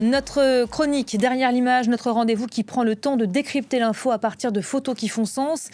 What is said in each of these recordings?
Notre chronique derrière l'image, notre rendez-vous qui prend le temps de décrypter l'info à partir de photos qui font sens.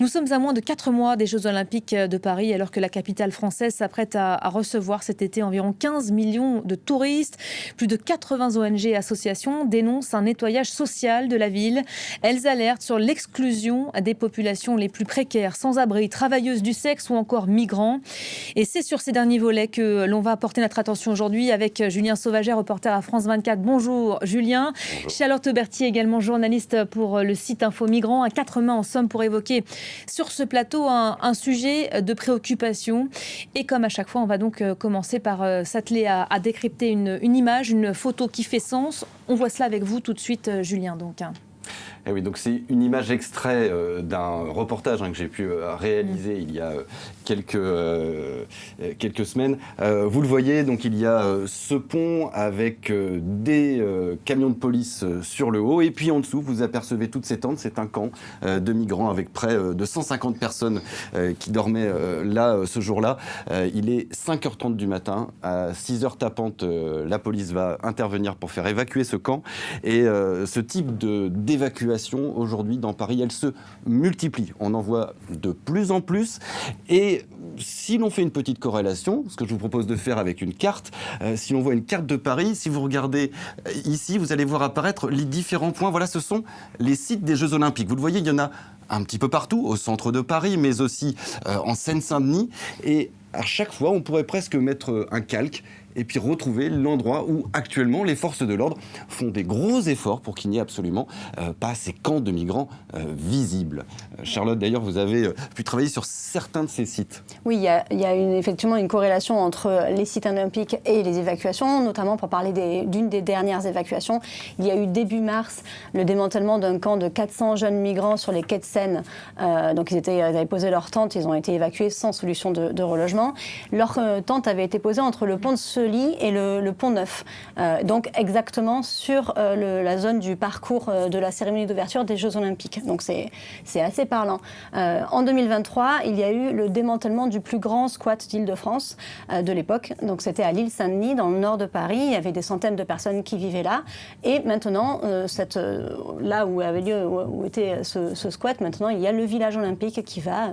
Nous sommes à moins de 4 mois des Jeux Olympiques de Paris, alors que la capitale française s'apprête à recevoir cet été environ 15 millions de touristes. Plus de 80 ONG et associations dénoncent un nettoyage social de la ville. Elles alertent sur l'exclusion des populations les plus précaires, sans-abri, travailleuses du sexe ou encore migrants. Et c'est sur ces derniers volets que l'on va porter notre attention aujourd'hui avec Julien Sauvager, reporter à France 24. Bonjour Julien. Bonjour. Charlotte Berthier, également journaliste pour le site Info Migrants, à 4 mains en somme pour évoquer sur ce plateau un sujet de préoccupation. Et comme à chaque fois, on va donc commencer par s'atteler à décrypter une image, une photo qui fait sens. On voit cela avec vous tout de suite, Julien. Eh oui, donc c'est une image extrait d'un reportage que j'ai pu réaliser il y a quelques semaines. Vous le voyez, donc il y a ce pont avec des camions de police sur le haut, et puis en dessous, vous apercevez toutes ces tentes. C'est un camp de migrants avec près de 150 personnes qui dormaient là ce jour-là. Il est 5h30 du matin. À 6h tapantes, la police va intervenir pour faire évacuer ce camp. Et ce type d'évacuation aujourd'hui dans Paris, elle se multiplie. On en voit de plus en plus. Et si l'on fait une petite corrélation, ce que je vous propose de faire avec une carte, si l'on voit une carte de Paris, si vous regardez ici, vous allez voir apparaître les différents points. Voilà, ce sont les sites des Jeux Olympiques. Vous le voyez, il y en a un petit peu partout, au centre de Paris, mais aussi en Seine-Saint-Denis. Et à chaque fois, on pourrait presque mettre un calque et puis retrouver l'endroit où actuellement les forces de l'ordre font des gros efforts pour qu'il n'y ait absolument pas ces camps de migrants visibles. Charlotte, d'ailleurs, vous avez pu travailler sur certains de ces sites. Oui, il y a effectivement une corrélation entre les sites olympiques et les évacuations, notamment pour parler d'une des dernières évacuations. Il y a eu début mars le démantèlement d'un camp de 400 jeunes migrants sur les quais de Seine. Donc ils avaient posé leur tente, ils ont été évacués sans solution de relogement. Leur tente avait été posée entre le pont de Sully et le pont Neuf, donc exactement sur la zone du parcours de la cérémonie d'ouverture des Jeux Olympiques. Donc c'est assez parlant. En 2023, il y a eu le démantèlement du plus grand squat d'Île-de-France de l'époque. Donc c'était à l'île Saint-Denis, dans le nord de Paris. Il y avait des centaines de personnes qui vivaient là. Et maintenant, là où était ce squat, maintenant il y a le village olympique qui va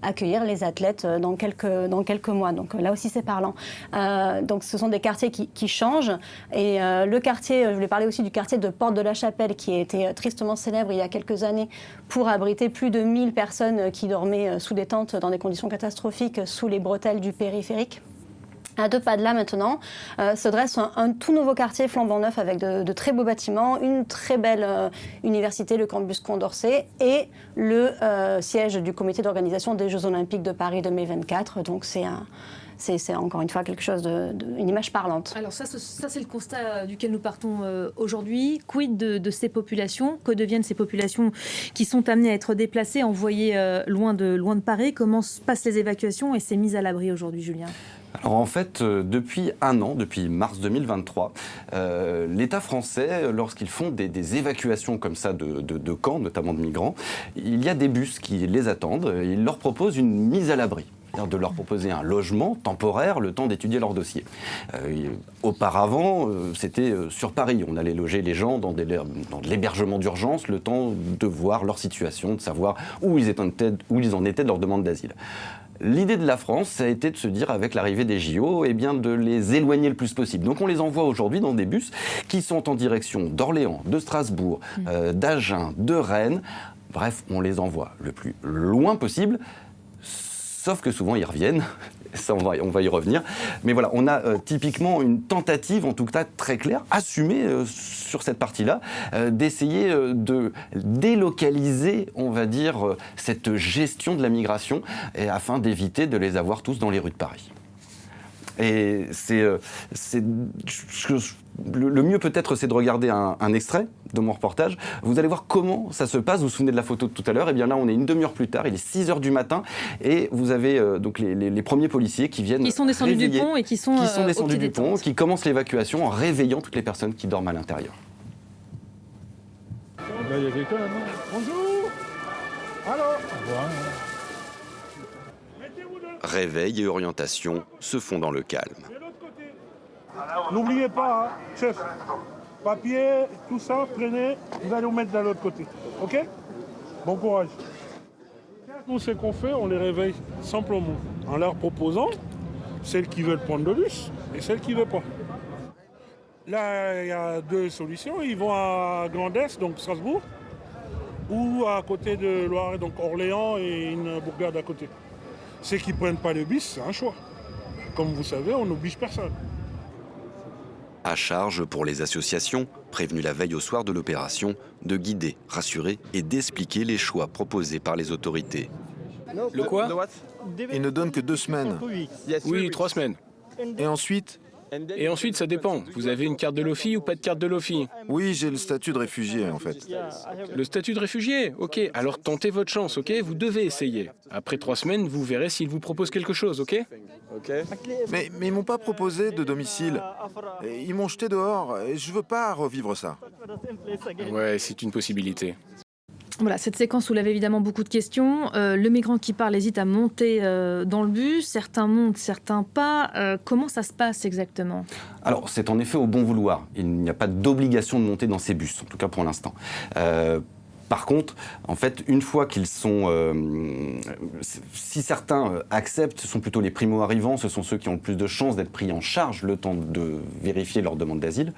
accueillir les athlètes dans quelques mois. Donc là aussi c'est parlant. Donc ce sont des quartiers qui changent. Et le quartier, je voulais parler aussi du quartier de Porte de la Chapelle, qui a été tristement célèbre il y a quelques années pour abriter plus de 1000 personnes qui dormaient sous des tentes dans des conditions catastrophiques sous les bretelles du périphérique. À 2 pas de là maintenant, se dresse un tout nouveau quartier flambant neuf avec de très beaux bâtiments, une très belle université, le campus Condorcet, et le siège du comité d'organisation des Jeux Olympiques de Paris 2024. Donc c'est encore une fois quelque chose une image parlante. Alors ça c'est le constat duquel nous partons aujourd'hui. Quid de ces populations? Que deviennent ces populations qui sont amenées à être déplacées, envoyées loin de Paris? Comment se passent les évacuations et ces mises à l'abri aujourd'hui, Julien? Alors en fait, depuis un an, depuis mars 2023, l'État français, lorsqu'ils font des évacuations comme ça de camps, notamment de migrants, il y a des bus qui les attendent, et ils leur proposent une mise à l'abri. De leur proposer un logement temporaire, le temps d'étudier leur dossier. Auparavant, c'était sur Paris. On allait loger les gens dans de l'hébergement d'urgence, le temps de voir leur situation, de savoir où ils en étaient de leur demande d'asile. L'idée de la France, ça a été de se dire, avec l'arrivée des JO, de les éloigner le plus possible. Donc on les envoie aujourd'hui dans des bus qui sont en direction d'Orléans, de Strasbourg, d'Agen, de Rennes. Bref, on les envoie le plus loin possible. Sauf que souvent, ils reviennent. Ça, on va y revenir. Mais voilà, on a typiquement une tentative, en tout cas très claire, assumée sur cette partie-là, d'essayer de délocaliser, on va dire, cette gestion de la migration, afin d'éviter de les avoir tous dans les rues de Paris. Et le mieux peut-être, c'est de regarder un extrait de mon reportage. Vous allez voir comment ça se passe. Vous vous souvenez de la photo de tout à l'heure? Eh bien là, on est une demi-heure plus tard, il est 6h du matin, et vous avez donc les premiers policiers qui viennent qui sont descendus du pont et qui sont descendus du pont, qui commencent l'évacuation en réveillant toutes les personnes qui dorment à l'intérieur. Là, il y a quelqu'un, non? Bonjour. Allô. Réveil et orientation se font dans le calme. N'oubliez pas, hein, chef, papier, tout ça, prenez, vous allez vous mettre de l'autre côté. Ok? Bon courage. Nous, ce qu'on fait, on les réveille simplement en leur proposant celles qui veulent prendre le bus et celles qui ne veulent pas. Là, il y a 2 solutions. Ils vont à Grand Est, donc Strasbourg, ou à côté de Loire, donc Orléans et une bourgade à côté. Ceux qui ne prennent pas le bus, c'est un choix. Comme vous savez, on n'oblige personne. À charge pour les associations, prévenues la veille au soir de l'opération, de guider, rassurer et d'expliquer les choix proposés par les autorités. Le quoi? Ils ne donnent que 2 semaines. Oui, 3 semaines. Et ensuite, Ça dépend. Vous avez une carte de LOFI ou pas de carte de LOFI? oui, j'ai le statut de réfugié en fait. Le statut de réfugié? Ok, alors tentez votre chance, ok? Vous devez essayer. Après 3 semaines, vous verrez s'ils vous proposent quelque chose, ok? Mais ils m'ont pas proposé de domicile. Et ils m'ont jeté dehors et je veux pas revivre ça. Ouais, c'est une possibilité. Voilà, cette séquence soulève évidemment beaucoup de questions. Le migrant qui parle hésite à monter dans le bus. Certains montent, certains pas. Comment ça se passe exactement? Alors, c'est en effet au bon vouloir. Il n'y a pas d'obligation de monter dans ces bus, en tout cas pour l'instant. Par contre, en fait, une fois qu'ils sont... si certains acceptent, ce sont plutôt les primo-arrivants, ce sont ceux qui ont le plus de chances d'être pris en charge le temps de vérifier leur demande d'asile.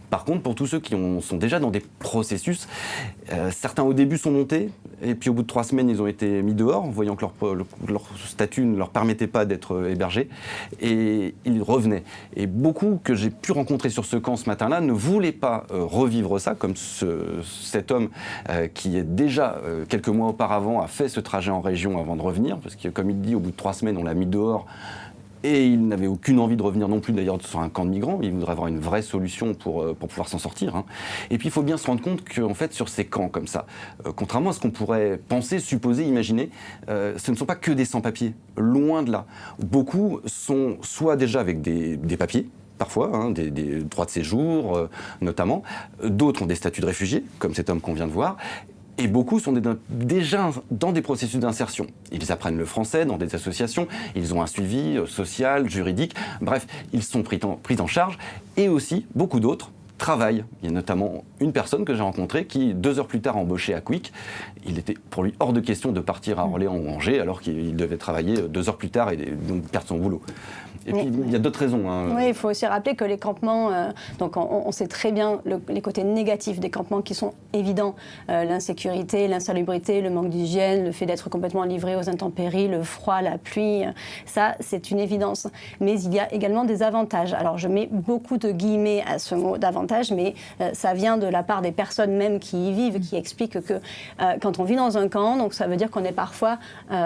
Par contre, pour tous ceux qui sont déjà dans des processus, certains au début sont montés, et puis au bout de 3 semaines, ils ont été mis dehors, voyant que leur statut ne leur permettait pas d'être hébergés, et ils revenaient. Et beaucoup que j'ai pu rencontrer sur ce camp ce matin-là ne voulaient pas revivre ça, comme cet homme qui est déjà, quelques mois auparavant, a fait ce trajet en région avant de revenir, parce que, comme il dit, au bout de 3 semaines, on l'a mis dehors, et il n'avait aucune envie de revenir non plus, d'ailleurs, sur un camp de migrants. Il voudrait avoir une vraie solution pour pouvoir s'en sortir. Et puis, il faut bien se rendre compte qu'en fait, sur ces camps comme ça, contrairement à ce qu'on pourrait penser, supposer, imaginer, ce ne sont pas que des sans-papiers, loin de là. Beaucoup sont soit déjà avec des papiers, parfois, des droits de séjour notamment. D'autres ont des statuts de réfugiés, comme cet homme qu'on vient de voir. Et beaucoup sont déjà dans des processus d'insertion. Ils apprennent le français dans des associations, ils ont un suivi social, juridique, bref, ils sont pris en charge. Et aussi, beaucoup d'autres travaillent. Il y a notamment une personne que j'ai rencontrée qui, 2 heures plus tard, embauchée à Quick. Il était pour lui hors de question de partir à Orléans ou Angers, alors qu'il devait travailler 2 heures plus tard et donc perdre son boulot. Et puis, il y a d'autres raisons. Oui, il faut aussi rappeler que les campements, donc on sait très bien les côtés négatifs des campements qui sont évidents. L'insécurité, l'insalubrité, le manque d'hygiène, le fait d'être complètement livré aux intempéries, le froid, la pluie, ça, c'est une évidence. Mais il y a également des avantages. Alors, je mets beaucoup de guillemets à ce mot d'avantage, mais ça vient de la part des personnes même qui y vivent, qui expliquent que quand on vit dans un camp, donc ça veut dire qu'on est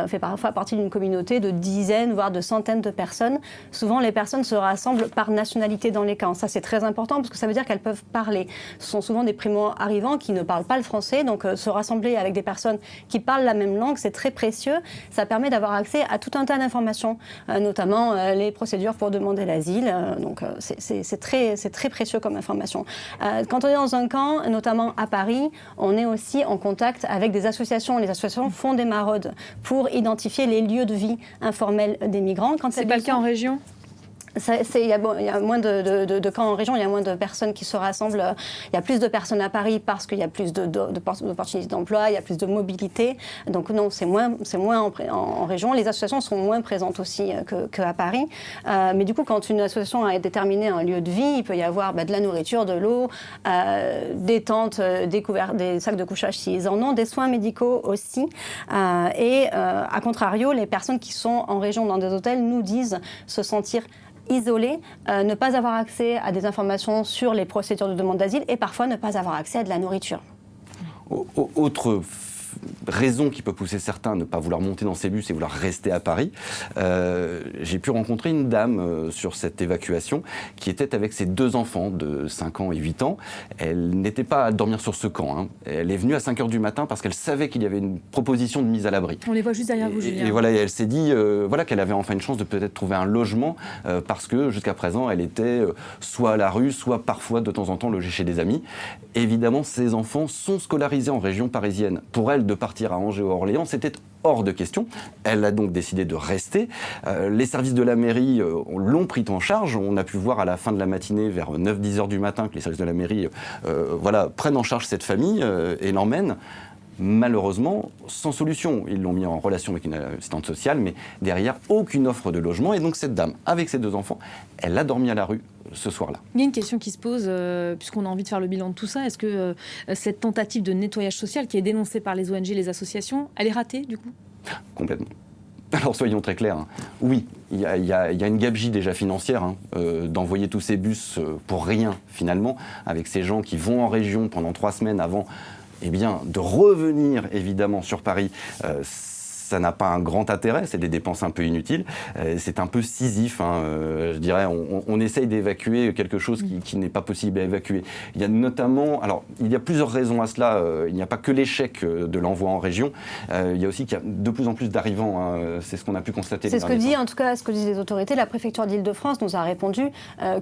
fait parfois partie d'une communauté de dizaines, voire de centaines de personnes. Souvent, les personnes se rassemblent par nationalité dans les camps. Ça, c'est très important parce que ça veut dire qu'elles peuvent parler. Ce sont souvent des primo-arrivants qui ne parlent pas le français. Donc, se rassembler avec des personnes qui parlent la même langue, c'est très précieux. Ça permet d'avoir accès à tout un tas d'informations, notamment les procédures pour demander l'asile. Donc, c'est très précieux comme information. Quand on est dans un camp, notamment à Paris, on est aussi en contact avec des associations. Les associations font des maraudes pour identifier les lieux de vie informels des migrants. C'est pas le cas en région ? Il y a moins de camps en région, il y a moins de personnes qui se rassemblent. Il y a plus de personnes à Paris parce qu'il y a plus d'opportunités d'emploi, il y a plus de mobilité. Donc non, c'est moins en région. Les associations sont moins présentes aussi qu'à Paris. Mais du coup, quand une association a déterminé un lieu de vie, il peut y avoir de la nourriture, de l'eau, des tentes, des sacs de couchage s'ils en ont, des soins médicaux aussi. Et à contrario, les personnes qui sont en région dans des hôtels nous disent se sentir isolés, ne pas avoir accès à des informations sur les procédures de demande d'asile et parfois ne pas avoir accès à de la nourriture. Autre raison qui peut pousser certains à ne pas vouloir monter dans ces bus et vouloir rester à Paris. J'ai pu rencontrer une dame sur cette évacuation qui était avec ses 2 enfants de 5 ans et 8 ans. Elle n'était pas à dormir sur ce camp. Elle est venue à 5 heures du matin parce qu'elle savait qu'il y avait une proposition de mise à l'abri. On les voit juste derrière vous, Julien. Et voilà, et elle s'est dit qu'elle avait enfin une chance de peut-être trouver un logement parce que jusqu'à présent, elle était soit à la rue, soit parfois de temps en temps logée chez des amis. Évidemment, ces enfants sont scolarisés en région parisienne. Pour elle, mal de partir à Angers ou à Orléans, c'était hors de question. Elle a donc décidé de rester. Les services de la mairie l'ont pris en charge. On a pu voir à la fin de la matinée, vers 9-10 heures du matin, que les services de la mairie prennent en charge cette famille et l'emmènent. Malheureusement, sans solution. Ils l'ont mis en relation avec une assistante sociale, mais derrière, aucune offre de logement. Et donc cette dame, avec ses 2 enfants, elle a dormi à la rue ce soir-là. Il y a une question qui se pose, puisqu'on a envie de faire le bilan de tout ça. Est-ce que cette tentative de nettoyage social qui est dénoncée par les ONG, les associations, elle est ratée du coup ? Complètement. Alors soyons très clairs, hein. Oui, il y a une gabegie déjà financière d'envoyer tous ces bus pour rien finalement, avec ces gens qui vont en région pendant 3 semaines avant de revenir évidemment sur Paris. Ça n'a pas un grand intérêt, c'est des dépenses un peu inutiles, c'est un peu Sisyphe, je dirais, on essaye d'évacuer quelque chose qui n'est pas possible à évacuer. Il y a notamment, alors il y a plusieurs raisons à cela, il n'y a pas que l'échec de l'envoi en région, il y a aussi qu'il y a de plus en plus d'arrivants, c'est ce qu'on a pu constater. C'est ce que disent les autorités. La préfecture d'Île-de-France nous a répondu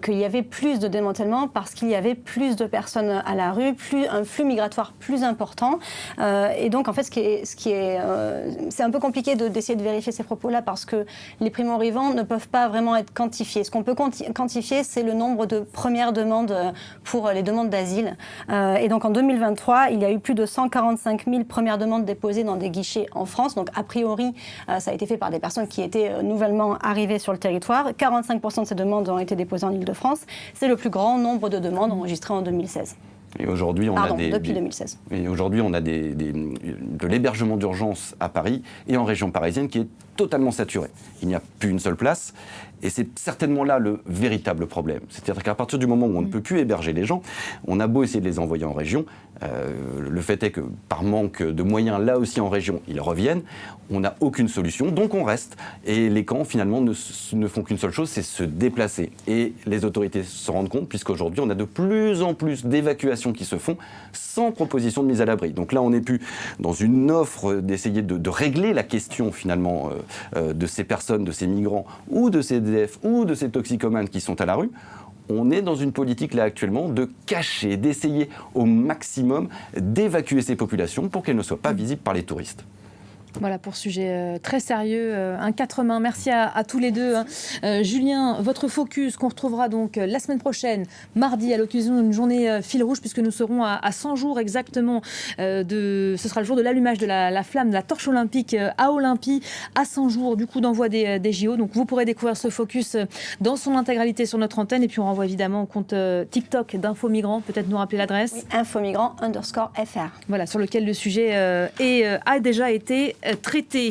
qu'il y avait plus de démantèlement parce qu'il y avait plus de personnes à la rue, un flux migratoire plus important, et donc en fait c'est un peu compliqué d'essayer de vérifier ces propos-là parce que les primo-arrivants ne peuvent pas vraiment être quantifiés. Ce qu'on peut quantifier, c'est le nombre de premières demandes pour les demandes d'asile. Et donc en 2023, il y a eu plus de 145 000 premières demandes déposées dans des guichets en France. Donc a priori, ça a été fait par des personnes qui étaient nouvellement arrivées sur le territoire. 45% de ces demandes ont été déposées en Île-de-France. C'est le plus grand nombre de demandes enregistrées en 2016. Et aujourd'hui, depuis 2016. Et aujourd'hui, on a de l'hébergement d'urgence à Paris et en région parisienne qui est totalement saturé. Il n'y a plus une seule place. Et c'est certainement là le véritable problème. C'est-à-dire qu'à partir du moment où on ne peut plus héberger les gens, on a beau essayer de les envoyer en région, le fait est que par manque de moyens, là aussi en région, ils reviennent, on n'a aucune solution, donc on reste. Et les camps, finalement, ne font qu'une seule chose, c'est se déplacer. Et les autorités se rendent compte, puisqu'aujourd'hui, on a de plus en plus d'évacuations qui se font sans proposition de mise à l'abri. Donc là, on n'est plus dans une offre d'essayer de régler la question, finalement, de ces personnes, de ces migrants, ou de ces SDF, ou de ces toxicomanes qui sont à la rue. On est dans une politique là actuellement de cacher, d'essayer au maximum d'évacuer ces populations pour qu'elles ne soient pas visibles par les touristes. Voilà pour sujet très sérieux, un 4 mains. Merci à tous les deux. Julien, votre focus qu'on retrouvera donc la semaine prochaine, mardi, à l'occasion d'une journée fil rouge, puisque nous serons à 100 jours exactement ce sera le jour de l'allumage de la flamme de la torche olympique à Olympie, à 100 jours du coup d'envoi des JO. Donc vous pourrez découvrir ce focus dans son intégralité sur notre antenne. Et puis on renvoie évidemment au compte TikTok d'Info Migrants. Peut-être nous rappeler l'adresse. Oui, infomigrants_fr. Voilà, sur lequel le sujet a déjà été traité.